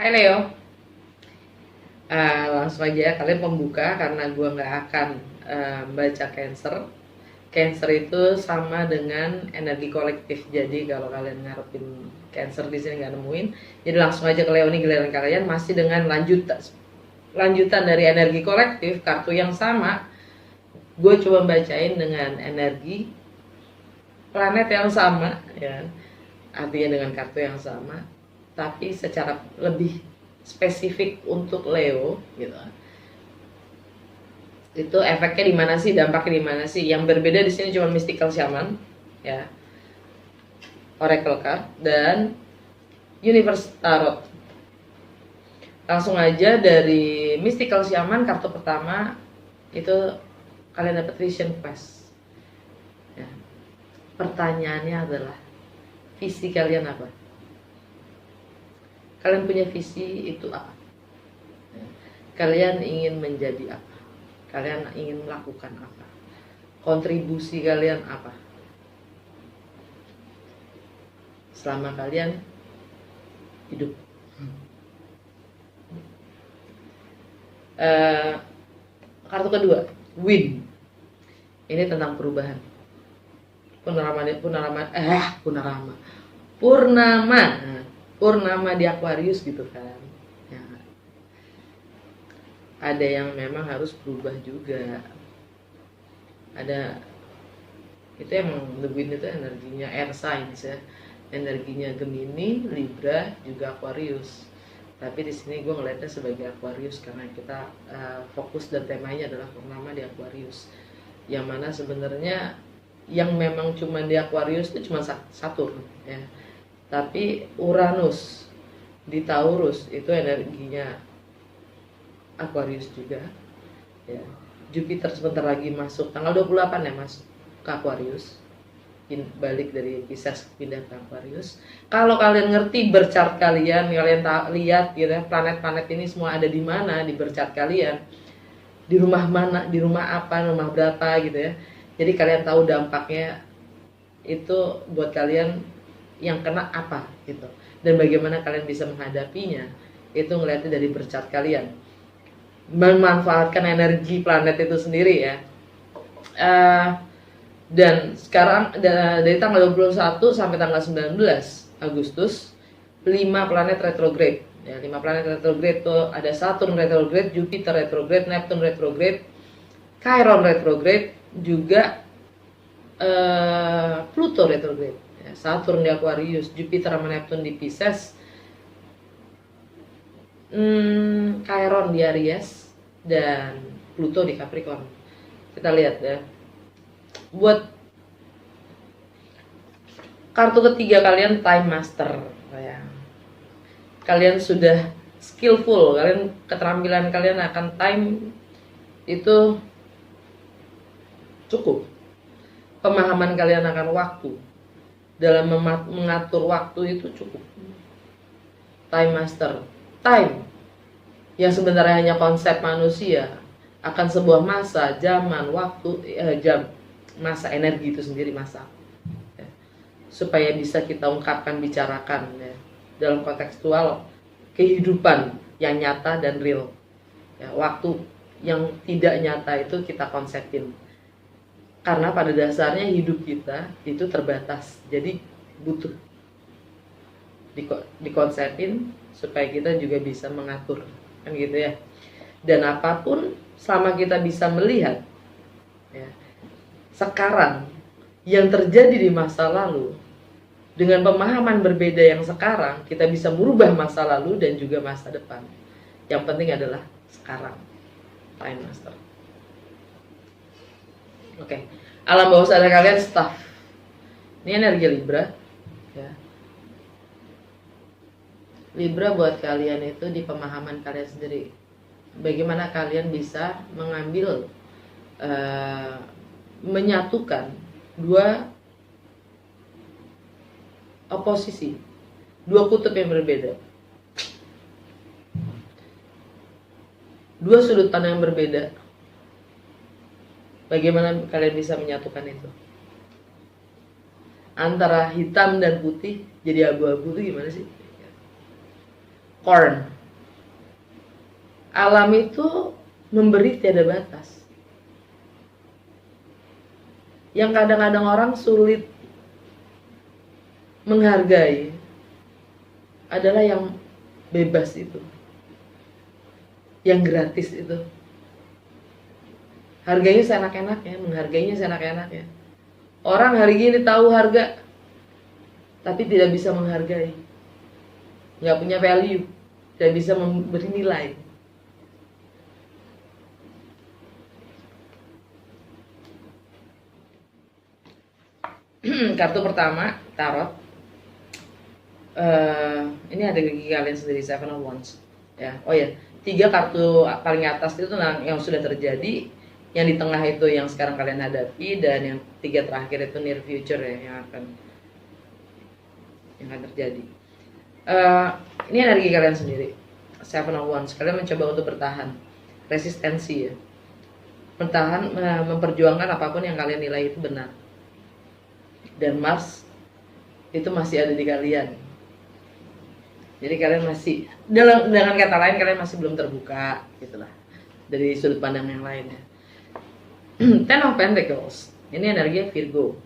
Hai Leo. Langsung aja kalian pembuka karena gue nggak akan baca Cancer. Cancer itu sama dengan energi kolektif. Jadi kalau kalian ngarepin Cancer di sini nggak nemuin, jadi langsung aja ke Leo nih, giliran kalian masih dengan lanjutan dari energi kolektif, kartu yang sama. Gue coba bacain dengan energi planet yang sama, ya, artinya dengan kartu yang sama, tapi secara lebih spesifik untuk Leo, gitu. Itu efeknya di mana sih, dampaknya di mana sih? Yang berbeda di sini cuma Mystical Shaman, ya, Oracle card dan Universe Tarot. Langsung aja dari Mystical Shaman, kartu pertama itu kalian dapat Vision Quest. Ya. Pertanyaannya adalah visi kalian apa? Kalian punya visi itu apa? Ya. Kalian ingin menjadi apa? Kalian ingin melakukan apa? Kontribusi kalian apa? Selama kalian hidup. Kartu kedua, Wind. Ini tentang perubahan. Purnama di Aquarius gitu kan. Ya. Ada yang memang harus berubah juga. Ada itu emang the Wind itu energinya air signs ya. Energinya Gemini, Libra, juga Aquarius. Tapi di sini gue ngeliatnya sebagai Aquarius karena kita fokus dan temanya adalah purnama di Aquarius. Yang mana sebenarnya yang memang cuma di Aquarius itu cuma Saturn ya. Tapi Uranus di Taurus itu energinya Aquarius juga ya. Jupiter sebentar lagi masuk tanggal 28 ya, masuk ke Aquarius, balik dari Pisces pindah ke Aquarius. Kalau kalian ngerti berchart kalian lihat gitu ya, planet-planet ini semua ada di mana di berchart kalian, di rumah mana, di rumah apa, rumah berapa gitu ya. Jadi kalian tahu dampaknya itu buat kalian yang kena apa gitu, dan bagaimana kalian bisa menghadapinya. Itu ngeliatnya dari berchart kalian, memanfaatkan energi planet itu sendiri ya. Dan sekarang dari tanggal 21 sampai tanggal 19 Agustus 5 planet retrograde ya. 5 planet retrograde itu ada Saturn retrograde, Jupiter retrograde, Neptune retrograde, Chiron retrograde, juga Pluto retrograde ya. Saturn di Aquarius, Jupiter sama Neptune di Pisces, Chiron di Aries, dan Pluto di Capricorn. Kita lihat ya. Buat kartu ketiga kalian Time Master ya. Kalian sudah skillful, kalian keterampilan kalian akan time itu cukup. Pemahaman kalian akan waktu, dalam mengatur waktu itu cukup. Time Master, time yang sebenarnya hanya konsep manusia akan sebuah masa, zaman, waktu, masa, energi itu sendiri masa ya. Supaya bisa kita ungkapkan, bicarakan ya, dalam kontekstual kehidupan yang nyata dan real ya. Waktu yang tidak nyata itu kita konsepin, karena pada dasarnya hidup kita itu terbatas, jadi butuh dikonsepin supaya kita juga bisa mengatur kan gitu ya. Dan apapun selama kita bisa melihat ya, sekarang yang terjadi di masa lalu dengan pemahaman berbeda yang sekarang, kita bisa merubah masa lalu dan juga masa depan. Yang penting adalah sekarang. Time Master. Oke. Alam bawah sadar kalian staff. Ini energi Libra ya. Libra buat kalian itu di pemahaman kalian sendiri. Bagaimana kalian bisa mengambil menyatukan dua oposisi, dua kutub yang berbeda, dua sudut pandang yang berbeda. Bagaimana kalian bisa menyatukan itu? Antara hitam dan putih jadi abu-abu itu gimana sih? Corn, Alam itu memberi tiada batas. Yang kadang-kadang orang sulit menghargai adalah yang bebas itu, yang gratis itu. Harganya seenak-enaknya, menghargainya seenak-enaknya. Orang hari ini tahu harga, tapi tidak bisa menghargai, nggak punya value, tidak bisa memberi nilai. Kartu pertama, tarot. Ini ada di kalian sendiri, Seven of Wands. Ya, oh ya, 3 kartu paling atas itu yang sudah terjadi, yang di tengah itu yang sekarang kalian hadapi, dan yang 3 terakhir itu near future ya, yang akan terjadi. Ini energi kalian sendiri, Seven of Wands. Kalian mencoba untuk bertahan, resistensi ya, bertahan, memperjuangkan apapun yang kalian nilai itu benar. Dan Mars itu masih ada di kalian. Jadi kalian masih, dengan kata lain, kalian masih belum terbuka gitulah dari sudut pandang yang lain ya. Ten of Pentacles, ini energi Virgo.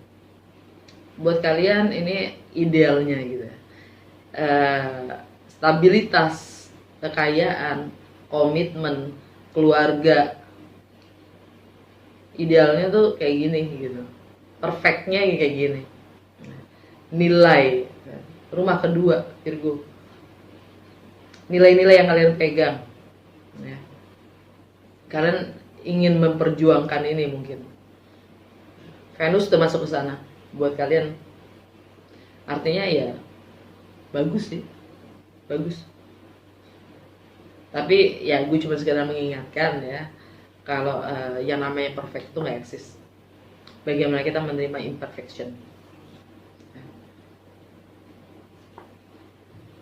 Buat kalian ini idealnya gitu ya. Stabilitas, kekayaan, komitmen, keluarga. Idealnya tuh kayak gini gitu. Perfectnya kayak gini. Nilai, rumah kedua Virgo. Nilai-nilai yang kalian pegang ya. Kalian ingin memperjuangkan ini mungkin. Venus udah masuk ke sana buat kalian. Artinya ya bagus sih, bagus. Tapi ya gue cuma sekedar mengingatkan ya, kalau yang namanya perfect itu nggak eksis. Bagaimana kita menerima imperfection.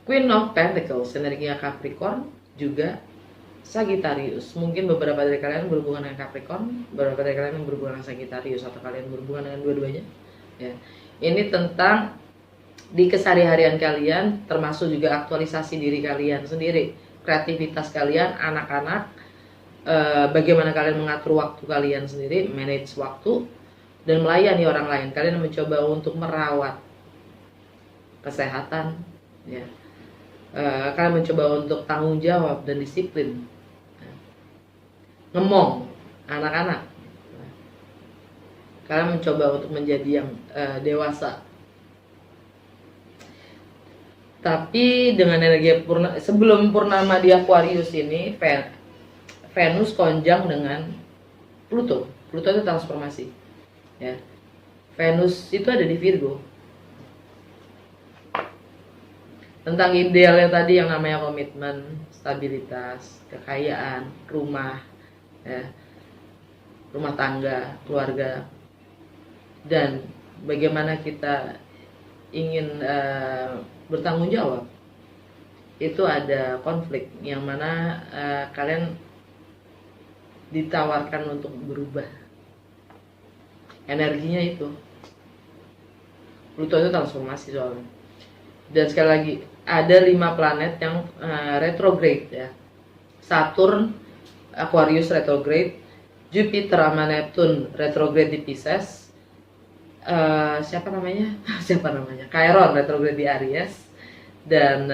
Queen of Pentacles, energinya Capricorn, juga Sagittarius. Mungkin beberapa dari kalian berhubungan dengan Capricorn, beberapa dari kalian yang berhubungan dengan Sagittarius, atau kalian berhubungan dengan dua-duanya ya. Ini tentang di keseharian kalian, termasuk juga aktualisasi diri kalian sendiri, kreativitas kalian, anak-anak, bagaimana kalian mengatur waktu kalian sendiri, manage waktu, dan melayani orang lain. Kalian mencoba untuk merawat kesehatan ya. Kalian mencoba untuk tanggung jawab dan disiplin, ngemong anak-anak. Kalian mencoba untuk menjadi yang dewasa. Tapi dengan energi sebelum purnama di Aquarius ini, Venus konjang dengan Pluto. Pluto itu transformasi ya. Venus itu ada di Virgo. Tentang idealnya tadi yang namanya komitmen, stabilitas, kekayaan, rumah ya, rumah tangga, keluarga, dan bagaimana kita ingin bertanggung jawab. Itu ada konflik yang mana kalian ditawarkan untuk berubah. Energinya itu Pluto itu transformasi soalnya. Dan sekali lagi ada 5 planet yang retrograde ya. Saturn Aquarius retrograde, Jupiter sama Neptune retrograde di Pisces, siapa namanya Chiron retrograde di Aries, dan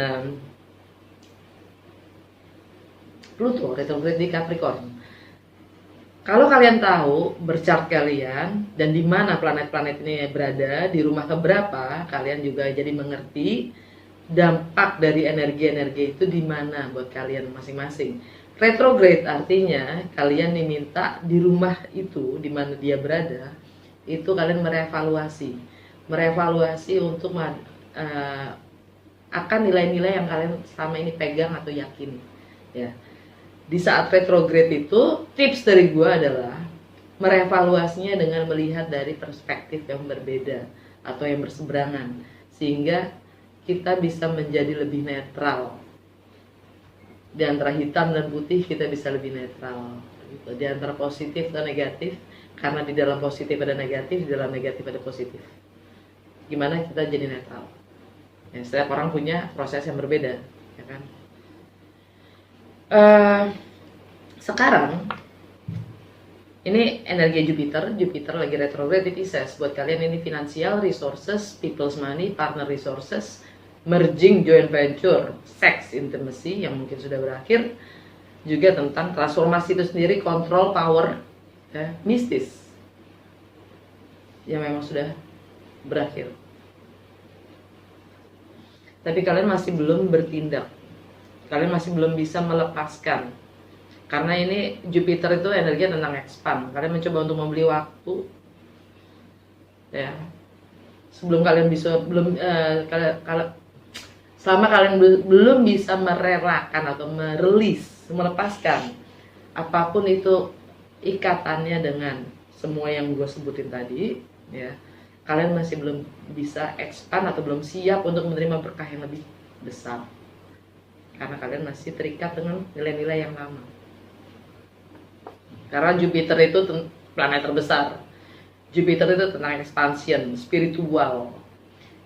Pluto retrograde di Capricorn. Kalau kalian tahu berchart kalian dan di mana planet-planet ini berada, di rumah keberapa, kalian juga jadi mengerti dampak dari energi-energi itu di mana buat kalian masing-masing. Retrograde artinya kalian diminta di rumah itu di mana dia berada, itu kalian merevaluasi untuk akan nilai-nilai yang kalian selama ini pegang atau yakini ya. Di saat retrograde itu, tips dari gue adalah merevaluasinya dengan melihat dari perspektif yang berbeda atau yang berseberangan, sehingga kita bisa menjadi lebih netral. Di antara hitam dan putih kita bisa lebih netral gitu. Di antara positif dan negatif, karena di dalam positif ada negatif, di dalam negatif ada positif. Gimana kita jadi netral ya, setiap orang punya proses yang berbeda ya kan. Sekarang ini energi Jupiter lagi retrograde di Pisces. Buat kalian ini financial, resources, people's money, partner resources, merging, joint venture, sex, intimacy yang mungkin sudah berakhir. Juga tentang transformasi itu sendiri, control, power, ya, mistis yang memang sudah berakhir. Tapi kalian masih belum bertindak. Kalian masih belum bisa melepaskan. Karena ini Jupiter itu energi tentang expand. Kalian mencoba untuk membeli waktu, ya. Sebelum kalian bisa selama kalian belum bisa merelakan atau melepaskan apapun itu ikatannya dengan semua yang gue sebutin tadi, ya. Kalian masih belum bisa expand atau belum siap untuk menerima berkah yang lebih besar. Karena kalian masih terikat dengan nilai-nilai yang lama. Karena Jupiter itu planet terbesar. Jupiter itu tentang expansion, spiritual.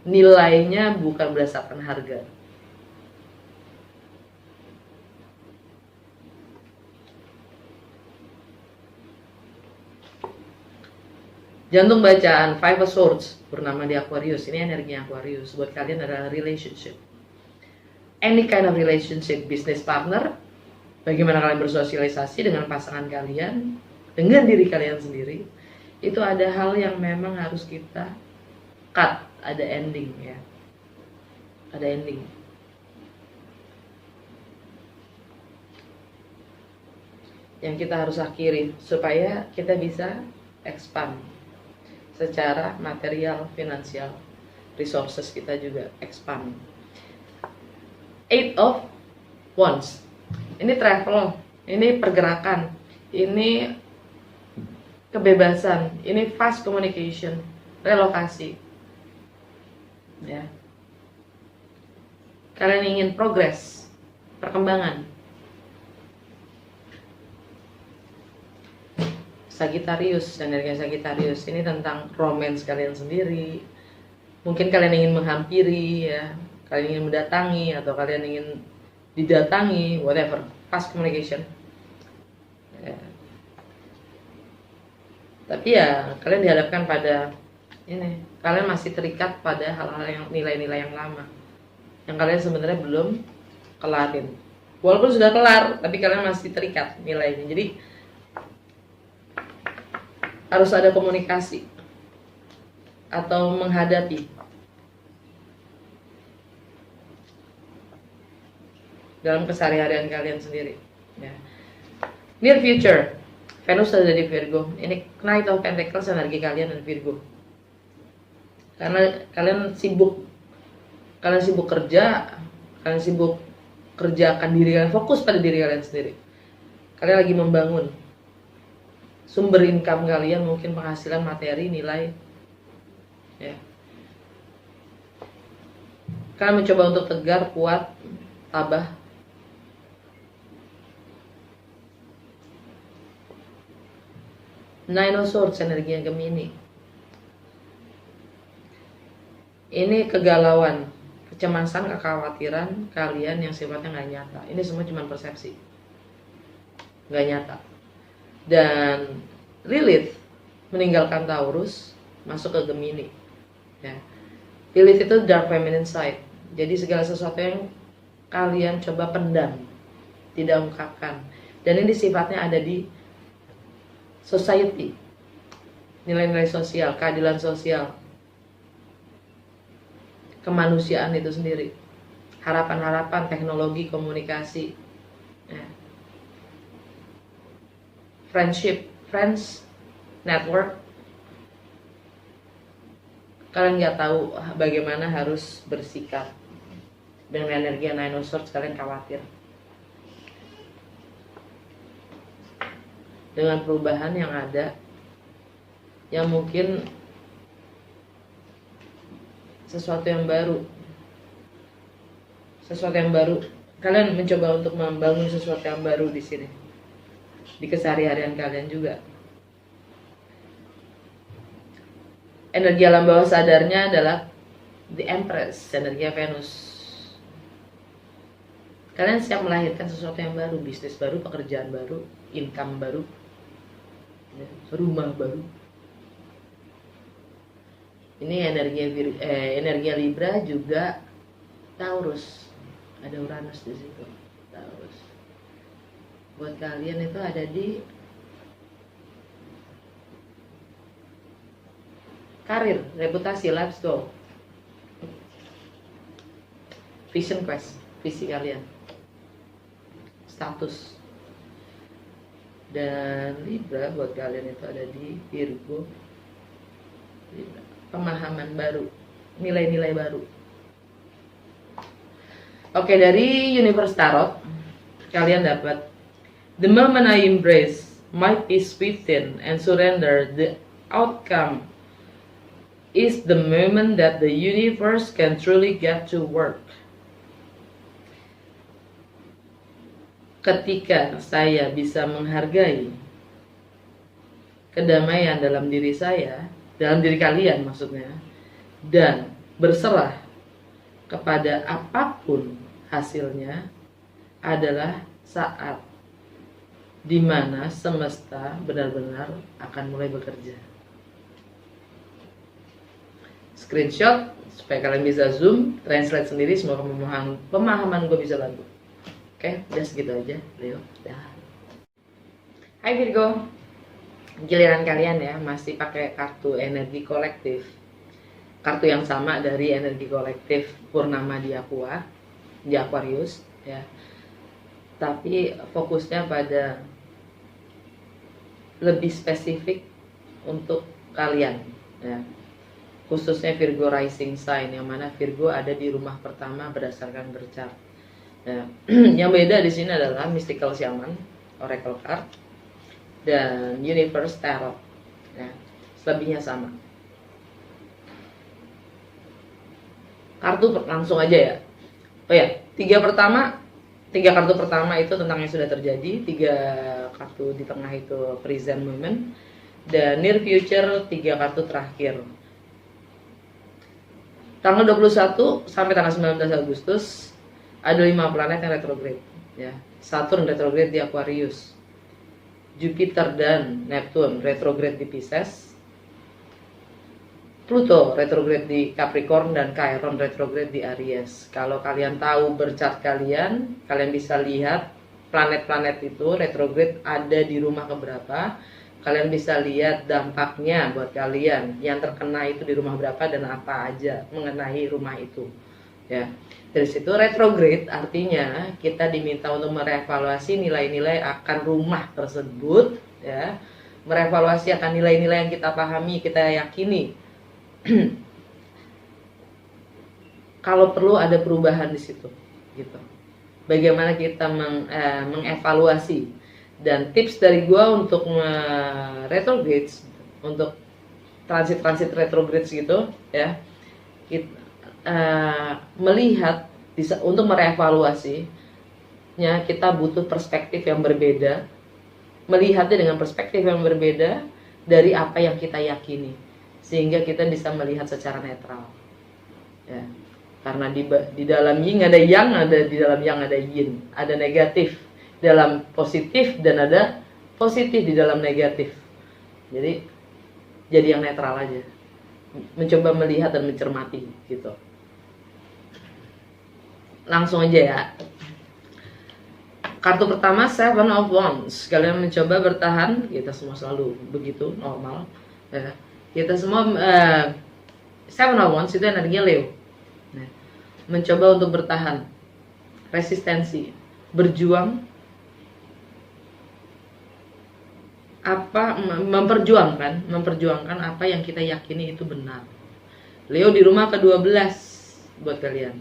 Nilainya bukan berdasarkan harga. Jantung bacaan Five of Swords bernama di Aquarius. Ini energinya Aquarius. Buat kalian adalah relationship. Any kind of relationship, business partner, bagaimana kalian bersosialisasi dengan pasangan kalian, dengan diri kalian sendiri, itu ada hal yang memang harus kita cut, ada ending, ya. Ada ending. Yang kita harus akhiri supaya kita bisa expand secara material, finansial, resources kita juga expand. Eight of Wands. Ini travel, ini pergerakan, ini kebebasan, ini fast communication, relokasi. Ya. Kalian ingin progres, perkembangan. Sagittarius, energi Sagittarius ini tentang romance kalian sendiri. Mungkin kalian ingin menghampiri, ya. Kalian ingin mendatangi atau kalian ingin didatangi, whatever, fast communication, ya. Tapi ya kalian dihadapkan pada ini, kalian masih terikat pada hal-hal yang nilai-nilai yang lama yang kalian sebenarnya belum kelarin. Walaupun sudah kelar, tapi kalian masih terikat nilainya. Jadi harus ada komunikasi atau menghadapi dalam keseharian kalian sendiri, ya. Near future, Venus ada di Virgo. Ini Knight of Pentacles, energi kalian dan Virgo. Karena kalian sibuk kerja, kalian sibuk kerjakan diri kalian, fokus pada diri kalian sendiri. Kalian lagi membangun sumber income kalian, mungkin penghasilan materi, nilai, ya. Kalian mencoba untuk tegar, kuat, tabah. Nine of Swords, energinya Gemini. Ini kegalauan, kecemasan, kekhawatiran kalian yang sifatnya nggak nyata. Ini semua cuma persepsi, nggak nyata. Dan Lilith meninggalkan Taurus, masuk ke Gemini, ya. Lilith itu dark feminine side. Jadi segala sesuatu yang kalian coba pendam, tidak ungkapkan. Dan ini sifatnya ada di society, nilai-nilai sosial, keadilan sosial, kemanusiaan itu sendiri, harapan-harapan, teknologi, komunikasi, ya. Friendship, friends, network. Kalian nggak tahu bagaimana harus bersikap dengan energi Nine of Swords. Kalian khawatir dengan perubahan yang ada, yang mungkin sesuatu yang baru. Kalian mencoba untuk membangun sesuatu yang baru di sini, di keseharian kalian juga. Energi alam bawah sadarnya adalah The Empress, energi Venus. Kalian siap melahirkan sesuatu yang baru, bisnis baru, pekerjaan baru, income baru, ya, rumah baru. Ini energi Libra juga Taurus, ada Uranus di situ. Taurus buat kalian itu ada di karir, reputasi, life goal, vision quest, visi kalian, status. Dan Libra buat kalian itu ada di Virgo, Libra, pemahaman baru, nilai-nilai baru. Oke, dari Universe Tarot kalian dapat the moment I embrace my peace within and surrender the outcome is the moment that the universe can truly get to work. Ketika saya bisa menghargai kedamaian dalam diri saya, dalam diri kalian maksudnya, dan berserah kepada apapun hasilnya, adalah saat dimana semesta benar-benar akan mulai bekerja. Screenshot supaya kalian bisa zoom, translate sendiri, semoga pemahaman gue bisa bantu. Oke, udah segitu aja, Leo. Dah. Hai Virgo, giliran kalian ya, masih pakai kartu energi kolektif. Kartu yang sama dari energi kolektif Purnama di Aquarius ya. Tapi fokusnya pada lebih spesifik untuk kalian ya. Khususnya Virgo rising sign, yang mana Virgo ada di rumah pertama berdasarkan berchart. Ya. Yang beda di sini adalah Mystical Shaman, Oracle Card, dan Universe Tarot. Ya. Selebihnya sama. Kartu langsung aja ya. Oh ya, tiga kartu pertama itu tentang yang sudah terjadi, 3 kartu di tengah itu present moment, dan near future 3 kartu terakhir. Tanggal 21 sampai tanggal 19 Agustus ada 5 planet yang retrograde ya. Saturn retrograde di Aquarius, Jupiter dan Neptune retrograde di Pisces, Pluto retrograde di Capricorn, dan Chiron retrograde di Aries. Kalau kalian tahu berchart kalian bisa lihat planet-planet itu retrograde ada di rumah keberapa. Kalian bisa lihat dampaknya buat kalian, yang terkena itu di rumah berapa dan apa aja mengenai rumah itu. Ya. Dari situ retrograde artinya kita diminta untuk merevaluasi nilai-nilai akan rumah tersebut ya. Merevaluasi akan nilai-nilai yang kita pahami, kita yakini. Kalau perlu ada perubahan di situ gitu. Bagaimana kita mengevaluasi, dan tips dari gua untuk retrograde, untuk transit retrograde gitu ya, melihat untuk merevaluasinya kita butuh perspektif yang berbeda, melihatnya dengan perspektif yang berbeda dari apa yang kita yakini, sehingga kita bisa melihat secara netral ya. Karena di dalam yin ada yang, ada di dalam yang ada yin, ada negatif dalam positif dan ada positif di dalam negatif. Jadi yang netral aja, mencoba melihat dan mencermati gitu. Langsung aja ya. Kartu pertama Seven of Wands. Kalian mencoba bertahan, kita semua selalu begitu, normal ya. Kita semua Seven of Wands itu energinya Leo. Nah, mencoba untuk bertahan, resistensi, berjuang, memperjuangkan apa yang kita yakini itu benar. Leo di rumah ke-12 buat kalian.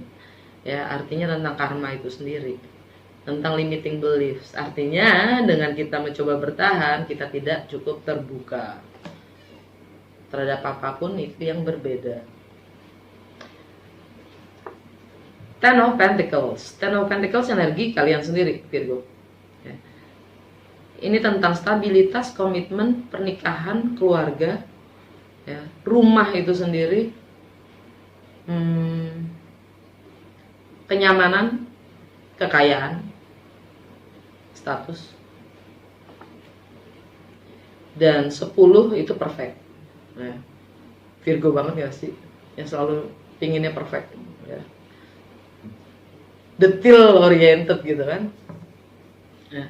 Ya, artinya tentang karma itu sendiri, tentang limiting beliefs. Artinya dengan kita mencoba bertahan, kita tidak cukup terbuka terhadap apapun itu yang berbeda. Ten of Pentacles. Ten of Pentacles energi kalian sendiri, Virgo. Ya. Ini tentang stabilitas, komitmen, pernikahan, keluarga, ya. Rumah itu sendiri, kenyamanan, kekayaan, status. dan 10 itu perfect. Nah, Virgo banget ya sih, yang selalu pinginnya perfect ya. Detail oriented gitu kan. Nah,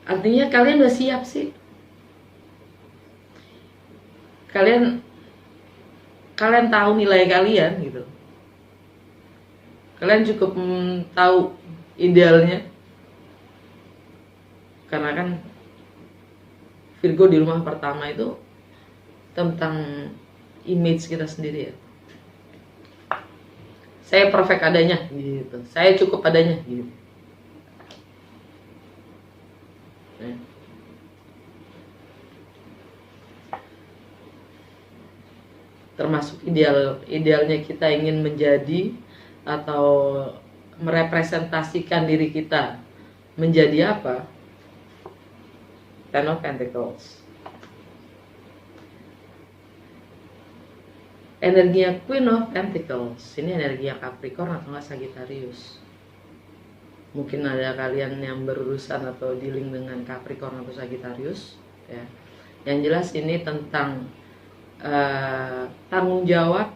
artinya kalian udah siap sih. Kalian tahu nilai kalian gitu. Kalian cukup tahu idealnya. Karena kan Virgo di rumah pertama itu tentang image kita sendiri ya. Saya perfect adanya gitu. Saya cukup adanya gitu. Nah. Termasuk idealnya kita ingin menjadi atau merepresentasikan diri kita menjadi apa? Ten of Pentacles. Energinya Queen of Pentacles. Ini energinya Capricorn atau enggak Sagittarius. Mungkin ada kalian yang berurusan atau dealing dengan Capricorn atau Sagittarius ya. Yang jelas ini tentang tanggung jawab,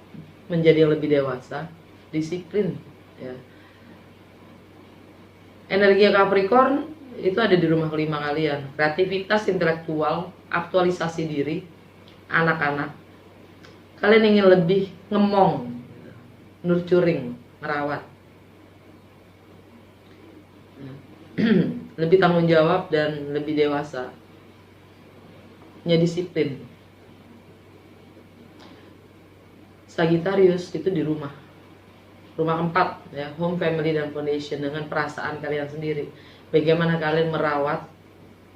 menjadi yang lebih dewasa, disiplin ya. Energi Capricorn itu ada di rumah kelima kalian. Kreativitas intelektual, aktualisasi diri, anak-anak. Kalian ingin lebih ngemong, nurturing, merawat, lebih tanggung jawab dan lebih dewasa, punya disiplin. Sagittarius itu di rumah keempat ya, home, family, dan foundation, dengan perasaan kalian sendiri. Bagaimana kalian merawat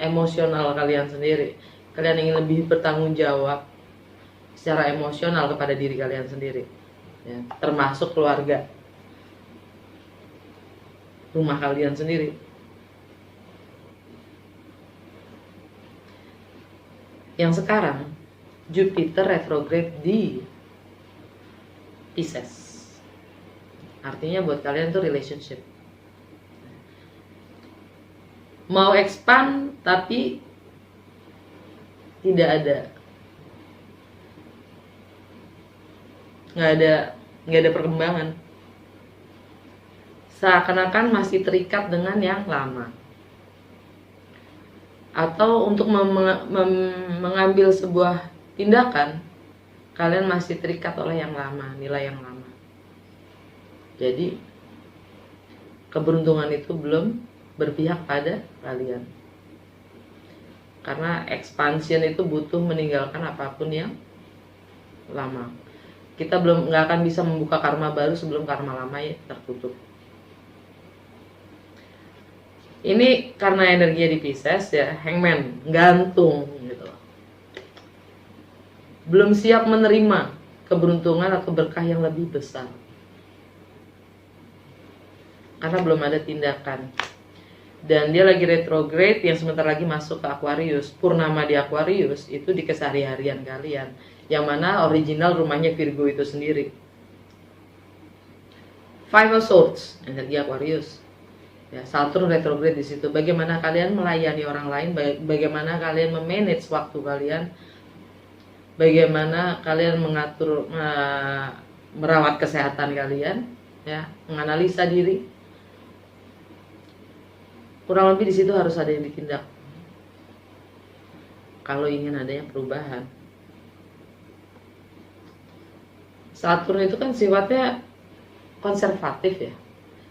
emosional kalian sendiri. Kalian ingin lebih bertanggung jawab secara emosional kepada diri kalian sendiri ya, termasuk keluarga, rumah kalian sendiri. Yang sekarang Jupiter retrograde di Pisces. Artinya buat kalian tuh relationship. Mau expand tapi tidak ada. Nggak ada perkembangan. Seakan-akan masih terikat dengan yang lama. Atau untuk mengambil sebuah tindakan, kalian masih terikat oleh yang lama, nilai yang lama. Jadi keberuntungan itu belum berpihak pada kalian. Karena expansion itu butuh meninggalkan apapun yang lama. Kita nggak akan bisa membuka karma baru sebelum karma lama ya tertutup. Ini karena energinya di Pisces ya, Hangman, gantung gitu. Belum siap menerima keberuntungan atau berkah yang lebih besar. Karena belum ada tindakan. Dan dia lagi retrograde yang sebentar lagi masuk ke Aquarius. Purnama di Aquarius itu di keseharian kalian, yang mana original rumahnya Virgo itu sendiri. Five of Swords, energi Aquarius. Ya, Saturn retrograde di situ. Bagaimana kalian melayani orang lain, bagaimana kalian memanage waktu kalian, bagaimana kalian mengatur, merawat kesehatan kalian, ya, menganalisa diri. Kurang lebih di situ harus ada yang ditindak. Kalau ingin adanya perubahan. Saturn itu kan sifatnya konservatif ya.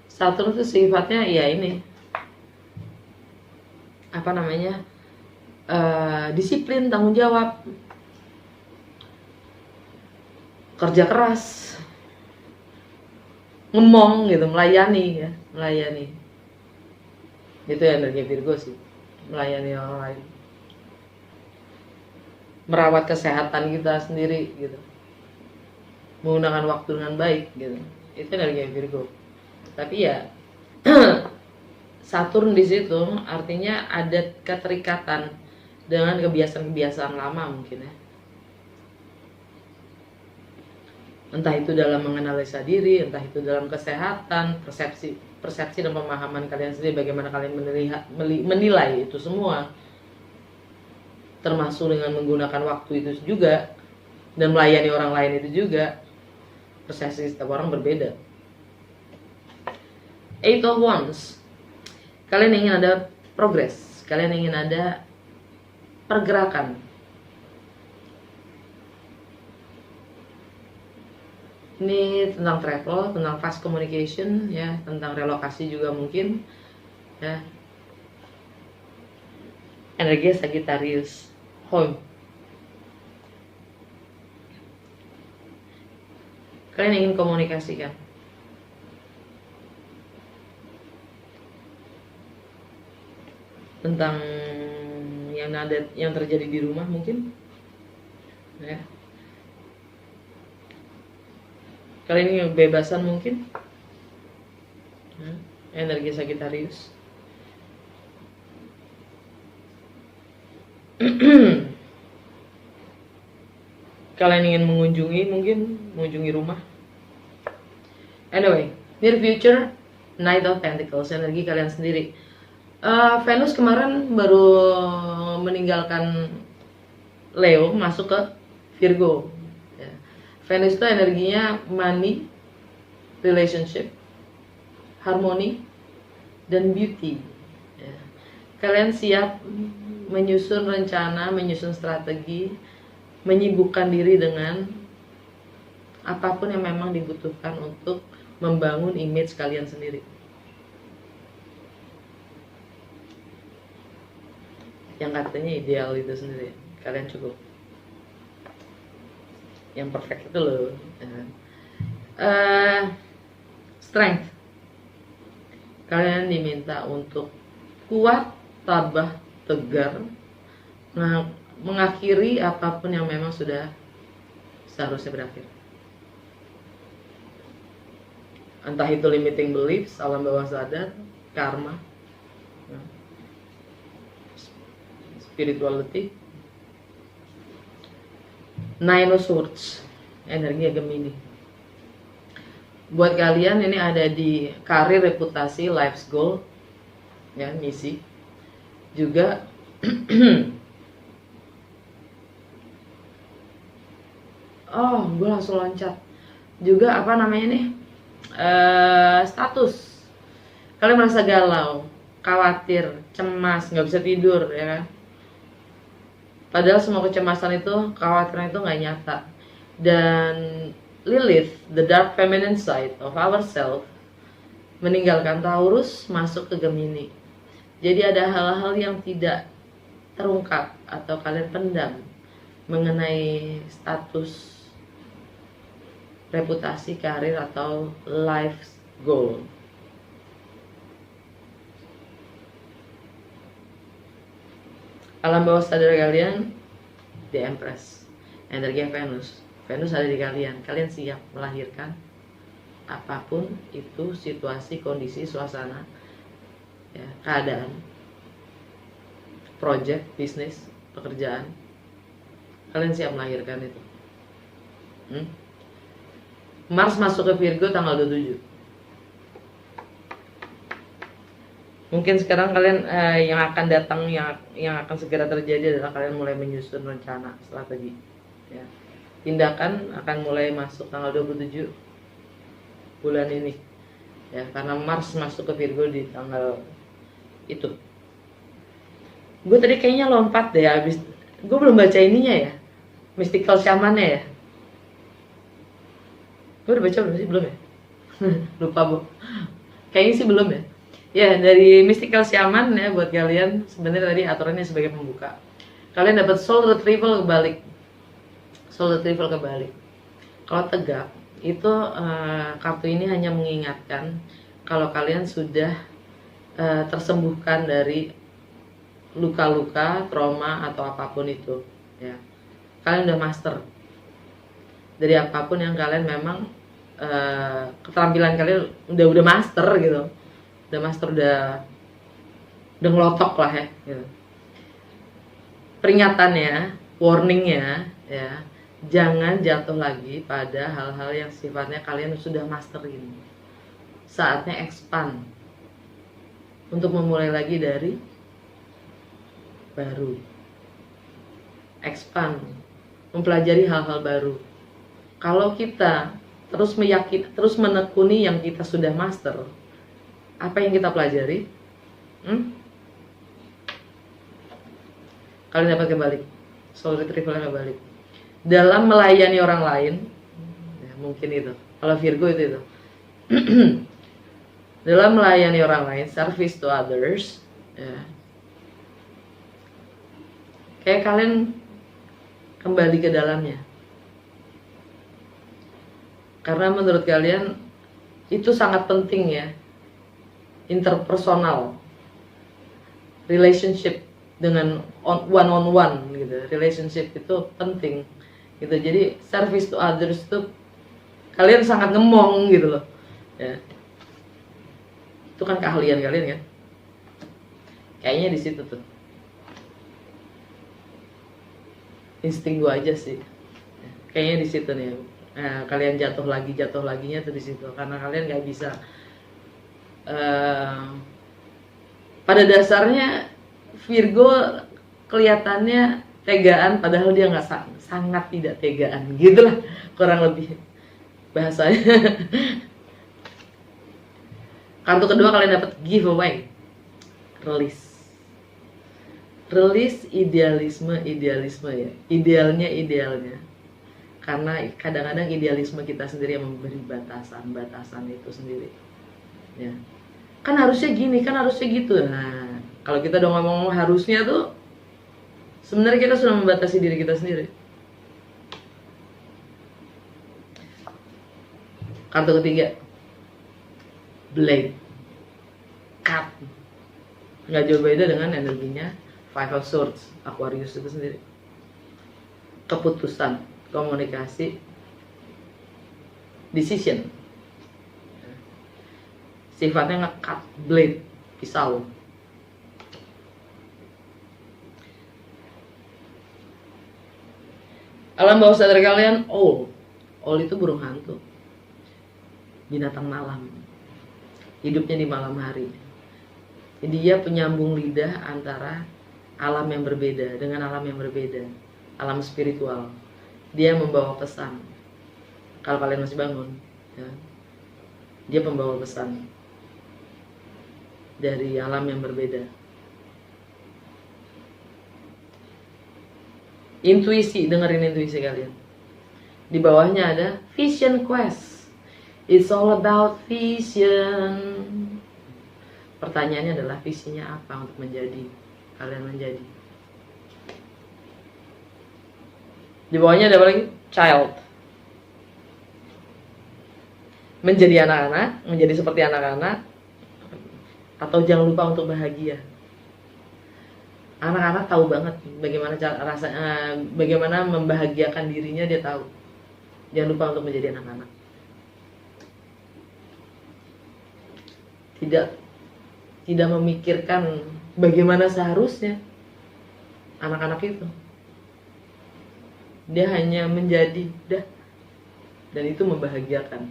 Saturn itu sifatnya ya ini, apa namanya, disiplin, tanggung jawab, kerja keras, ngemong gitu, melayani ya, melayani. Itu energi Virgo sih, melayani orang lain, merawat kesehatan kita sendiri gitu, menggunakan waktu dengan baik gitu. Itu energi Virgo. Tapi ya Saturn di situ artinya ada keterikatan dengan kebiasaan-kebiasaan lama mungkin ya. Entah itu dalam menganalisa diri, entah itu dalam kesehatan, persepsi dan pemahaman kalian sendiri, bagaimana kalian menilai itu semua. termasuk dengan menggunakan waktu itu juga dan melayani orang lain itu juga. Persepsi setiap orang berbeda. Eight of Wands, kalian ingin ada progres, kalian ingin ada pergerakan. Ini tentang travel, tentang fast communication, ya, tentang relokasi juga mungkin, ya. Energi Sagittarius, home. Kalian ingin komunikasikan. Tentang yang terjadi di rumah mungkin. Ya. Kalian ingin kebebasan mungkin. Ya. Energi Sagittarius. Kalian ingin mengunjungi rumah. Anyway, near future, Knight of Pentacles, energi kalian sendiri. Venus kemarin baru meninggalkan Leo, masuk ke Virgo. Ya. Venus itu energinya money, relationship, harmony, dan beauty. Ya. Kalian siap menyusun rencana, menyusun strategi, menyibukkan diri dengan apapun yang memang dibutuhkan untuk membangun image kalian sendiri. Yang katanya ideal itu sendiri, kalian cukup. Yang perfect itu loh. Strength, kalian diminta untuk kuat, tabah, tegar, mengakhiri apapun yang memang sudah seharusnya berakhir. Entah itu limiting beliefs, alam bawah sadar, karma, spirituality. Nine of Swords, energi Gemini. Buat kalian ini ada di karir, reputasi, life's goal, ya, misi. Juga oh, gue langsung loncat. Juga apa namanya nih? Status. Kalian merasa galau, khawatir, cemas, nggak bisa tidur, ya kan? Padahal semua kecemasan itu, kekhawatiran itu nggak nyata. Dan Lilith, the dark feminine side of ourselves, meninggalkan Taurus, masuk ke Gemini. Jadi ada hal-hal yang tidak terungkap atau kalian pendam mengenai status, reputasi, karir, atau life goal. Alam bawah sadar kalian, The Empress, energi Venus. Venus ada di kalian. Kalian siap melahirkan apapun itu, situasi, kondisi, suasana, ya, keadaan, project, bisnis, pekerjaan. Kalian siap melahirkan itu. Mars masuk ke Virgo tanggal 27. Mungkin sekarang kalian yang akan datang, yang akan segera terjadi adalah kalian mulai menyusun rencana, strategi, ya. Tindakan akan mulai masuk tanggal 27 bulan ini, ya, karena Mars masuk ke Virgo di tanggal itu. Gue tadi kayaknya lompat deh, habis gue belum baca ininya ya, Mystical Shaman-nya ya. Gue udah baca belum sih? Belum ya? Lupa bu. Kayaknya sih belum ya. Ya, dari Mystical Shaman ya, buat kalian sebenarnya tadi aturannya sebagai pembuka. Kalian dapat Soul Retrieval kebalik. Soul Retrieval kebalik. Kalau tegak, itu kartu ini hanya mengingatkan kalau kalian sudah tersembuhkan dari luka-luka, trauma atau apapun itu, ya. Kalian udah master dari apapun yang kalian memang keterampilan kalian udah master gitu. Udah master, udah ngelotok lah ya gitu. Peringatannya, warningnya ya, jangan jatuh lagi pada hal-hal yang sifatnya kalian sudah master ini. Saatnya expand untuk memulai lagi dari baru. expand, mempelajari hal-hal baru. Kalau kita terus menekuni yang kita sudah master, apa yang kita pelajari? Kalian dapat kebalik, soul retrieval kebalik. Dalam melayani orang lain, ya mungkin itu. Kalau Virgo itu. Dalam melayani orang lain, service to others, ya. Kayak kalian kembali ke dalamnya. Karena menurut kalian itu sangat penting ya. Interpersonal. Relationship dengan one on one gitu. Relationship itu penting gitu. Jadi service to others itu kalian sangat ngemong gitu loh. Ya. Itu kan keahlian kalian kan. Kayaknya di situ tuh. Insting gua aja sih. Kayaknya di situ nih. Nah, kalian jatuh laginya tuh di situ karena kalian nggak bisa. Pada dasarnya Virgo kelihatannya tegaan, padahal dia nggak sangat tidak tegaan, gitulah kurang lebih bahasanya. Kartu kedua kalian dapat giveaway, release idealisme ya, idealnya. Karena kadang-kadang idealisme kita sendiri yang memberi batasan itu sendiri. Ya. Kan harusnya gini, kan harusnya gitu. Nah, kalau kita udah ngomong harusnya tuh, sebenarnya kita sudah membatasi diri kita sendiri. Kartu ketiga, Blade, Cut. Nggak jauh beda dengan energinya Five of Swords, Aquarius itu sendiri. Keputusan, komunikasi, decision. Sifatnya nge-cut, blade, pisau. Alam bawah sadar kalian, owl itu burung hantu, binatang malam, hidupnya di malam hari. Jadi dia penyambung lidah antara alam yang berbeda dengan alam yang berbeda, alam spiritual. Dia membawa pesan. Kalau kalian masih bangun, ya, dia pembawa pesan dari alam yang berbeda. Intuisi, dengerin intuisi kalian. Di bawahnya ada Vision Quest. It's all about vision. Pertanyaannya adalah visinya apa untuk kalian menjadi. Di bawahnya ada apa lagi? Child. Menjadi anak-anak, menjadi seperti anak-anak, atau jangan lupa untuk bahagia. Anak-anak tahu banget bagaimana membahagiakan dirinya, dia tahu. Jangan lupa untuk menjadi anak-anak. Tidak memikirkan bagaimana seharusnya anak-anak itu. Dia hanya menjadi, dan itu membahagiakan.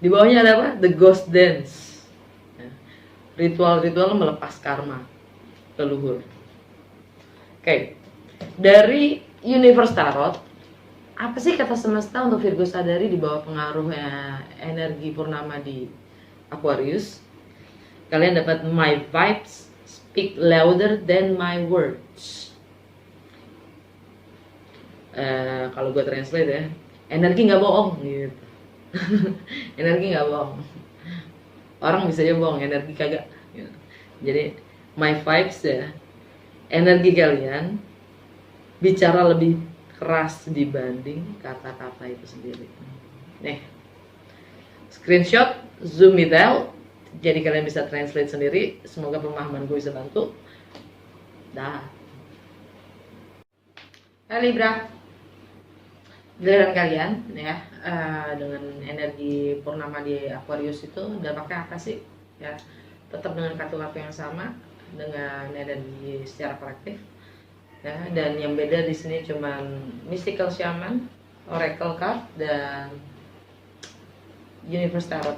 Di bawahnya ada apa? The Ghost Dance. Ritual-ritual melepas karma leluhur. Oke. Dari Universe Tarot, apa sih kata semesta untuk Virgo sadari di bawah pengaruhnya energi purnama di Aquarius? Kalian dapat my vibes speak louder than my words. Kalau gue translate ya, energi nggak bohong gitu. Energi nggak bohong. Orang bisa aja bohong, energi kagak. Jadi my vibes ya, energi kalian bicara lebih keras dibanding kata-kata itu sendiri. Nih, screenshot, zoom it out, jadi kalian bisa translate sendiri. Semoga pemahaman gue bisa bantu. Dah. Libra, giliran kalian ya, dengan energi purnama di Aquarius itu dampaknya apa sih? Ya, tetap dengan kartu-kartu yang sama, dengan energi secara kolektif. Ya, dan yang beda di sini cuman Mystical Shaman, Oracle Card, dan Universe Tarot.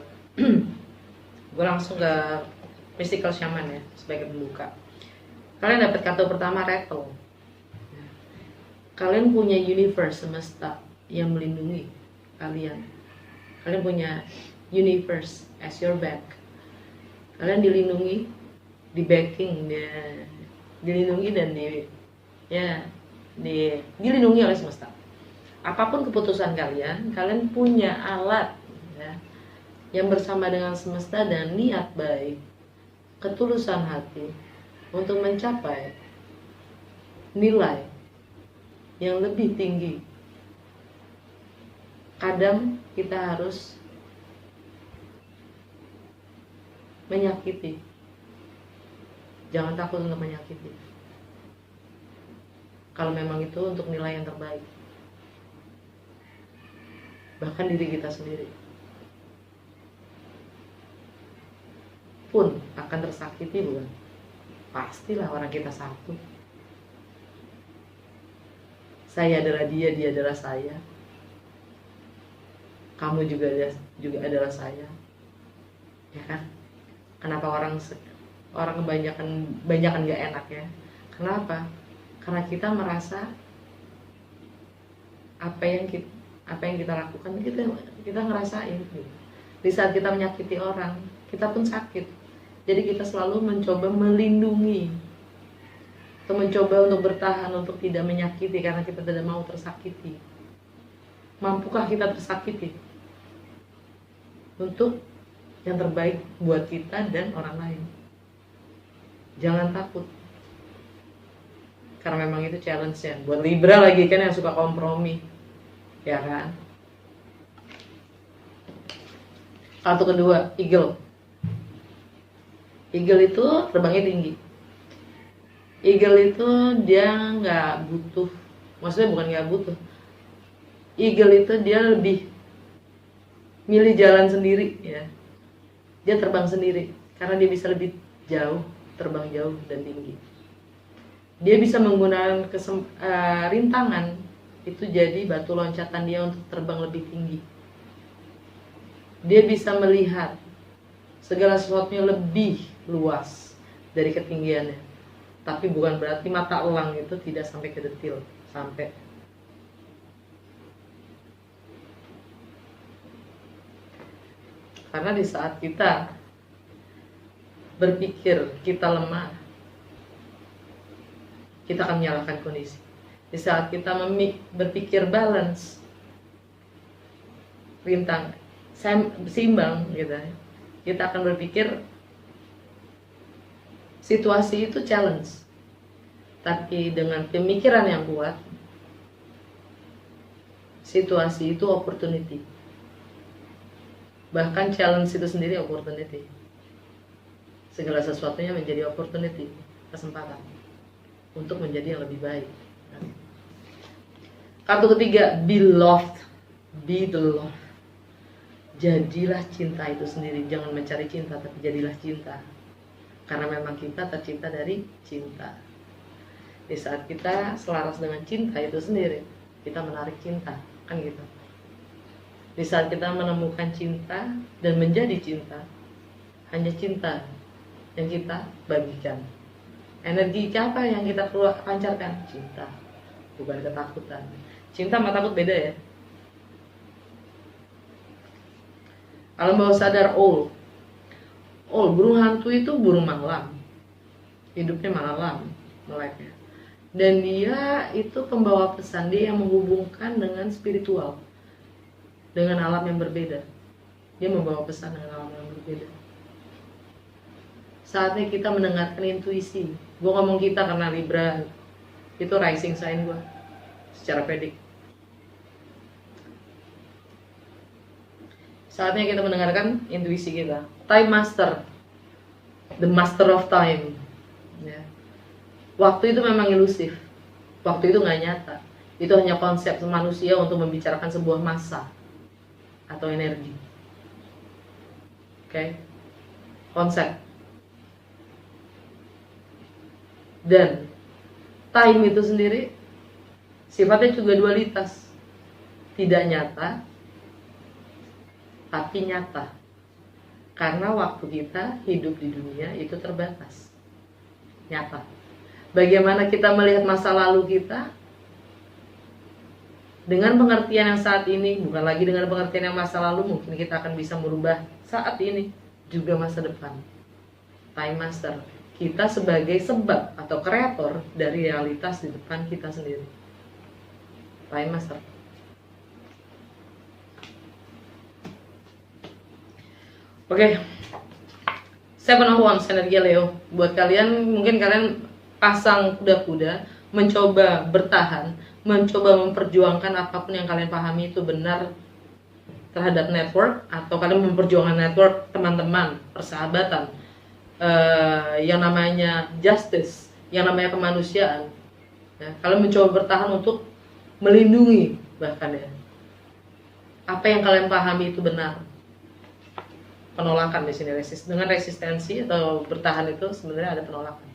Gue langsung ke Mystical Shaman ya, sebagai pembuka. Kalian dapat kartu pertama, Rattle. Kalian punya universe, semesta yang melindungi kalian. Kalian punya universe as your back. Kalian dilindungi, di backing, dilindungi dan dilindungi oleh semesta. Apapun keputusan kalian, kalian punya alat ya, yang bersama dengan semesta dan niat baik, ketulusan hati untuk mencapai nilai yang lebih tinggi. Kadang kita harus menyakiti. Jangan takut untuk menyakiti. Kalau memang itu untuk nilai yang terbaik. Bahkan diri kita sendiri pun akan tersakiti, bukan? Pastilah, orang kita satu. Saya adalah dia, dia adalah saya. Kamu juga adalah saya. Ya kan? Kenapa orang kebanyakan gak enak ya? Kenapa? Karena kita merasa apa yang kita lakukan kita ngerasain. Di saat kita menyakiti orang, kita pun sakit. Jadi kita selalu mencoba melindungi, atau mencoba untuk bertahan untuk tidak menyakiti karena kita tidak mau tersakiti. Mampukah kita tersakiti untuk yang terbaik buat kita dan orang lain? Jangan takut, karena memang itu challenge-nya. Buat Libra lagi kan yang suka kompromi, ya kan? Kartu kedua, Eagle. Eagle itu terbangnya tinggi. Eagle itu dia nggak butuh, maksudnya bukan nggak butuh. Eagle itu dia lebih milih jalan sendiri ya. Dia terbang sendiri karena dia bisa lebih jauh, terbang jauh dan tinggi. Dia bisa menggunakan rintangan itu jadi batu loncatan dia untuk terbang lebih tinggi. Dia bisa melihat segala sesuatunya lebih luas dari ketinggiannya. Tapi bukan berarti mata elang itu tidak sampai ke detil, sampai. Karena di saat kita berpikir kita lemah, kita akan menyalahkan kondisi. Di saat kita berpikir balance, seimbang gitu, kita akan berpikir situasi itu challenge, tapi dengan pemikiran yang kuat, situasi itu opportunity. Bahkan challenge itu sendiri opportunity. Segala sesuatunya menjadi opportunity, kesempatan untuk menjadi yang lebih baik. Kartu ketiga, be loved, be the love. Jadilah cinta itu sendiri. Jangan mencari cinta, tapi jadilah cinta. Karena memang kita tercipta dari cinta. Di saat kita selaras dengan cinta itu sendiri, kita menarik cinta, kan gitu. Di saat kita menemukan cinta dan menjadi cinta, hanya cinta yang kita bagikan. Energi apa yang kita pancarkan? Cinta, bukan ketakutan. Cinta sama takut beda ya. Alam bawah sadar, burung hantu itu burung malam, hidupnya malam, meleknya. Dan dia itu pembawa pesan, dia yang menghubungkan dengan spiritual, dengan alam yang berbeda. Dia membawa pesan dengan alam yang berbeda. Saatnya kita mendengarkan intuisi. Gue ngomong kita karena Libra itu rising sign gue secara predik. Saatnya kita mendengarkan intuisi kita. Time master, the master of time ya. Waktu itu memang ilusif. Waktu itu gak nyata. Itu hanya konsep manusia untuk membicarakan sebuah massa atau energi. Oke? Konsep. Dan time itu sendiri sifatnya juga dualitas. Tidak nyata, tapi nyata. Karena waktu kita hidup di dunia itu terbatas. Nyata. Bagaimana kita melihat masa lalu kita Dengan pengertian yang saat ini, bukan lagi dengan pengertian yang masa lalu, mungkin kita akan bisa merubah saat ini, juga masa depan. Time Master, kita sebagai sebab atau kreator dari realitas di depan kita sendiri. Time Master. Oke, Seven of Wands, energi Leo. Buat kalian, mungkin kalian pasang kuda-kuda, mencoba bertahan, mencoba memperjuangkan apapun yang kalian pahami itu benar terhadap network, atau kalian memperjuangkan network teman-teman, persahabatan, yang namanya justice, yang namanya kemanusiaan. Ya, kalian mencoba bertahan untuk melindungi bahkan ya apa yang kalian pahami itu benar. Penolakan di sini dengan resistensi atau bertahan itu sebenarnya ada penolakan.